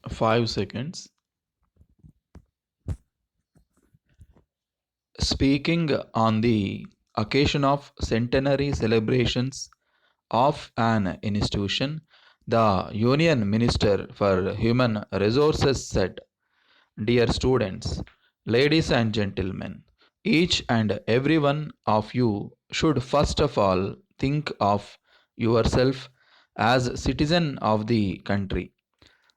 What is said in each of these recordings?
5 seconds. Speaking on the occasion of centenary celebrations of an institution, the Union Minister for Human Resources said, "Dear students, ladies and gentlemen, each and every one of you should first of all think of yourself as citizen of the country.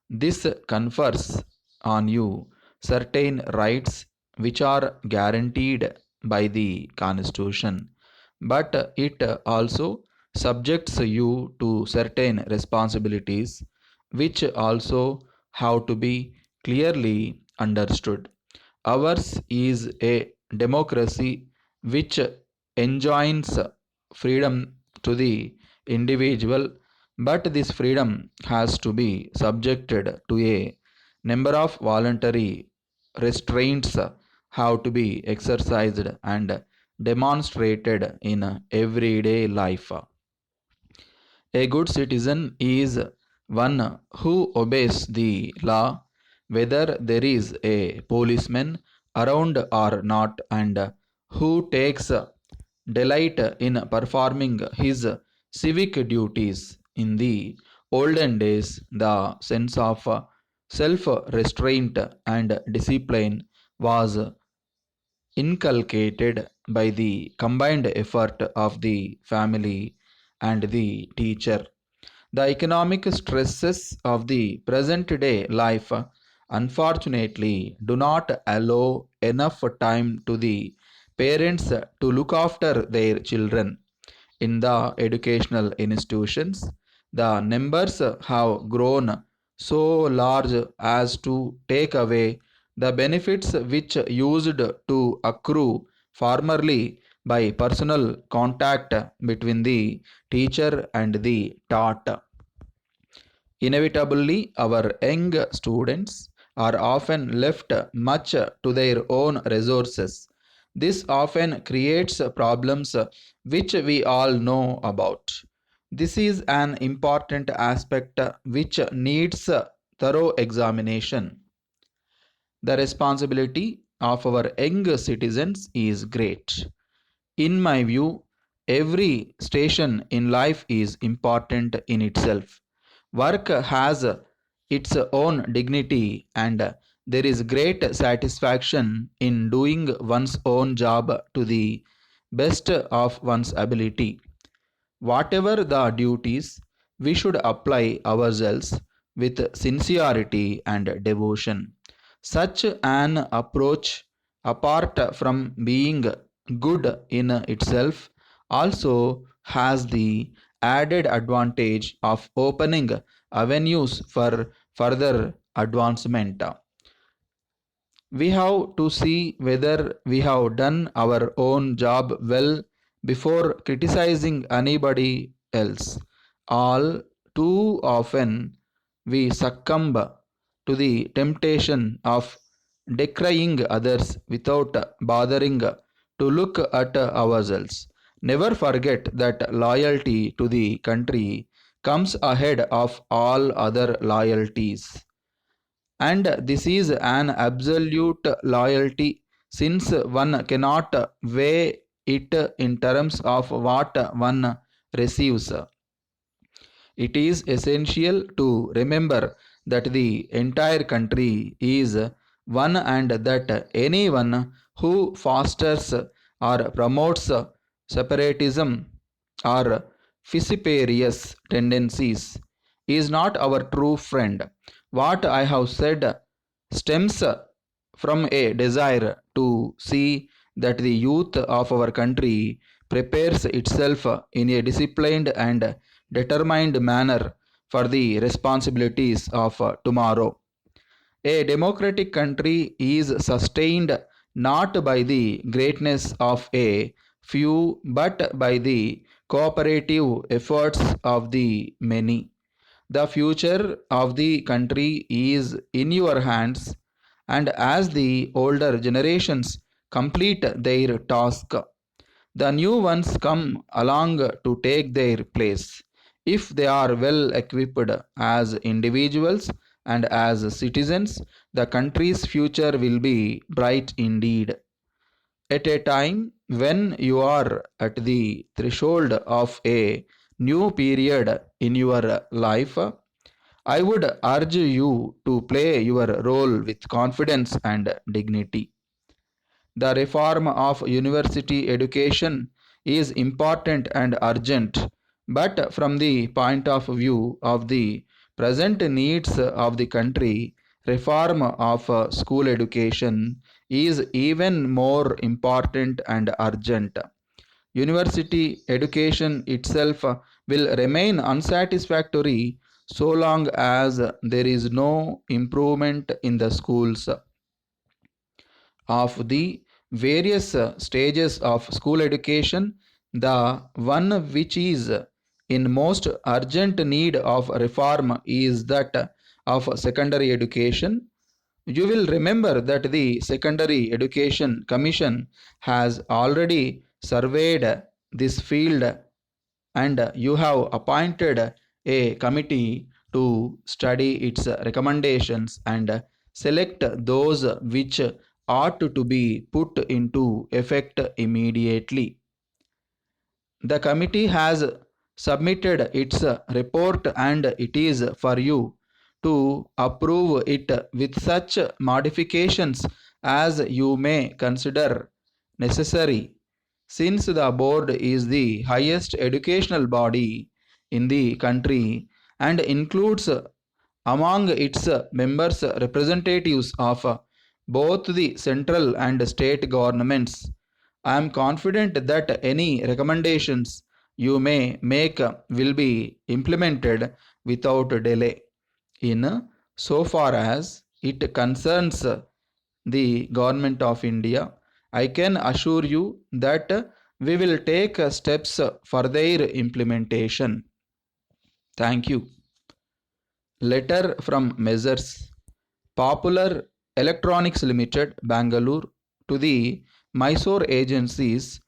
This confers on you certain rights which are guaranteed by the Constitution, but it also subjects you to certain responsibilities which also have to be clearly understood. Ours is a democracy which enjoins freedom to the individual, but this freedom has to be subjected to a number of voluntary restraints have to be exercised and demonstrated in everyday life. A good citizen is one who obeys the law, whether there is a policeman around or not, and who takes delight in performing his civic duties. In the olden days, the sense of self restraint and discipline was inculcated by the combined effort of the family and the teacher. The economic stresses of the present day life unfortunately do not allow enough time to the parents to look after their children. In the educational institutions, the numbers have grown so large as to take away the benefits which used to accrue formerly by personal contact between the teacher and the taught. Inevitably, our young students are often left much to their own resources. This often creates problems which we all know about. This is an important aspect which needs thorough examination. The responsibility of our young citizens is great. In my view, every station in life is important in itself. Work has its own dignity, and there is great satisfaction in doing one's own job to the best of one's ability. Whatever the duties, we should apply ourselves with sincerity and devotion. Such an approach, apart from being good in itself, also has the added advantage of opening avenues for further advancement. We have to see whether we have done our own job well before criticizing anybody else. All too often, we succumb to the temptation of decrying others without bothering to look at ourselves. Never forget that loyalty to the country comes ahead of all other loyalties. And this is an absolute loyalty since one cannot weigh it in terms of what one receives. It is essential to remember that the entire country is one and that anyone who fosters or promotes separatism or vociferous tendencies is not our true friend. What I have said stems from a desire to see that the youth of our country prepares itself in a disciplined and determined manner for the responsibilities of tomorrow. A democratic country is sustained not by the greatness of a few but by the cooperative efforts of the many. The future of the country is in your hands, and as the older generations complete their task, the new ones come along to take their place. If they are well equipped as individuals and as citizens, the country's future will be bright indeed. At a time when you are at the threshold of a new period in your life, I would urge you to play your role with confidence and dignity. The reform of university education is important and urgent, but from the point of view of the present needs of the country, reform of school education is even more important and urgent. University education itself will remain unsatisfactory so long as there is no improvement in the schools of the various stages of school education. The one which is in most urgent need of reform is that of secondary education. You will remember that the Secondary Education Commission has already surveyed this field, and you have appointed a committee to study its recommendations and select those which ought to be put into effect immediately. The committee has submitted its report and it is for you to approve it with such modifications as you may consider necessary, since the board is the highest educational body in the country and includes among its members representatives of both the central and state governments. I am confident that any recommendations you may make will be implemented without delay. In so far as it concerns the Government of India, I can assure you that we will take steps for their implementation. Thank you. Letter from Messrs. Popular Electronics Limited, Bangalore, to the Mysore agencies,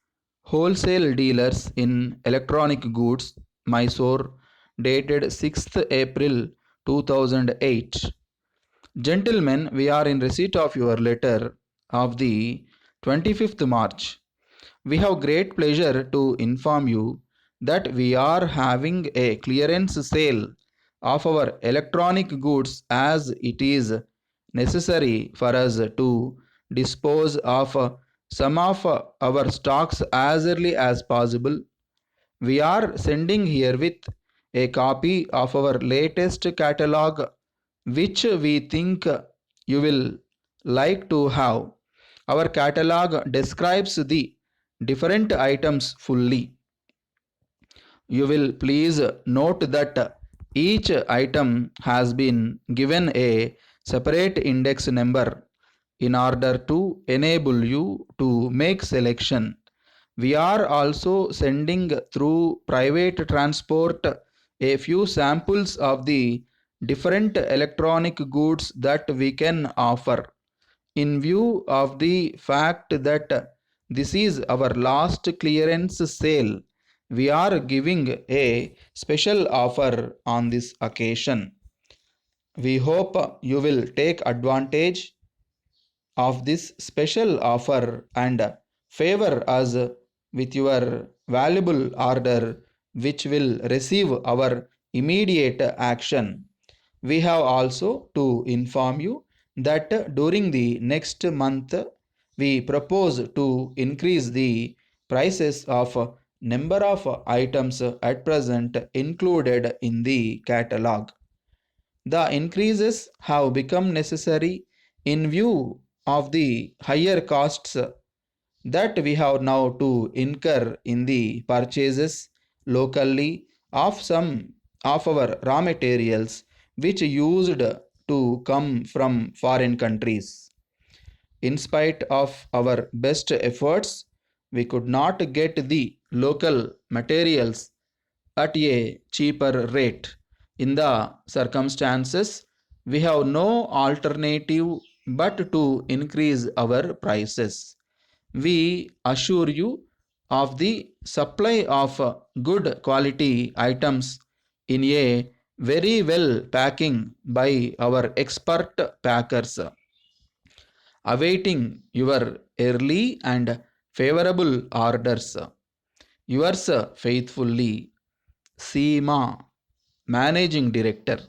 wholesale dealers in electronic goods, Mysore, dated 6th April 2008. Gentlemen, we are in receipt of your letter of the 25th March. We have great pleasure to inform you that we are having a clearance sale of our electronic goods, as it is necessary for us to dispose of some of our stocks as early as possible. We are sending herewith a copy of our latest catalog, which we think you will like to have. Our catalog describes the different items fully. You will please note that each item has been given a separate index number in order to enable you to make selection. We are also sending through private transport a few samples of the different electronic goods that we can offer. In view of the fact that this is our last clearance sale, we are giving a special offer on this occasion. We hope you will take advantage of this special offer and favor us with your valuable order, which will receive our immediate action. We have also to inform you that during the next month we propose to increase the prices of number of items at present included in the catalog. The increases have become necessary in view of the higher costs that we have now to incur in the purchases locally of some of our raw materials which used to come from foreign countries. In spite of our best efforts, we could not get the local materials at a cheaper rate. In the circumstances, we have no alternative but to increase our prices. We assure you of the supply of good quality items in a Very well packing by our expert packers. Awaiting your early and favorable orders. Yours faithfully, Seema, Managing Director.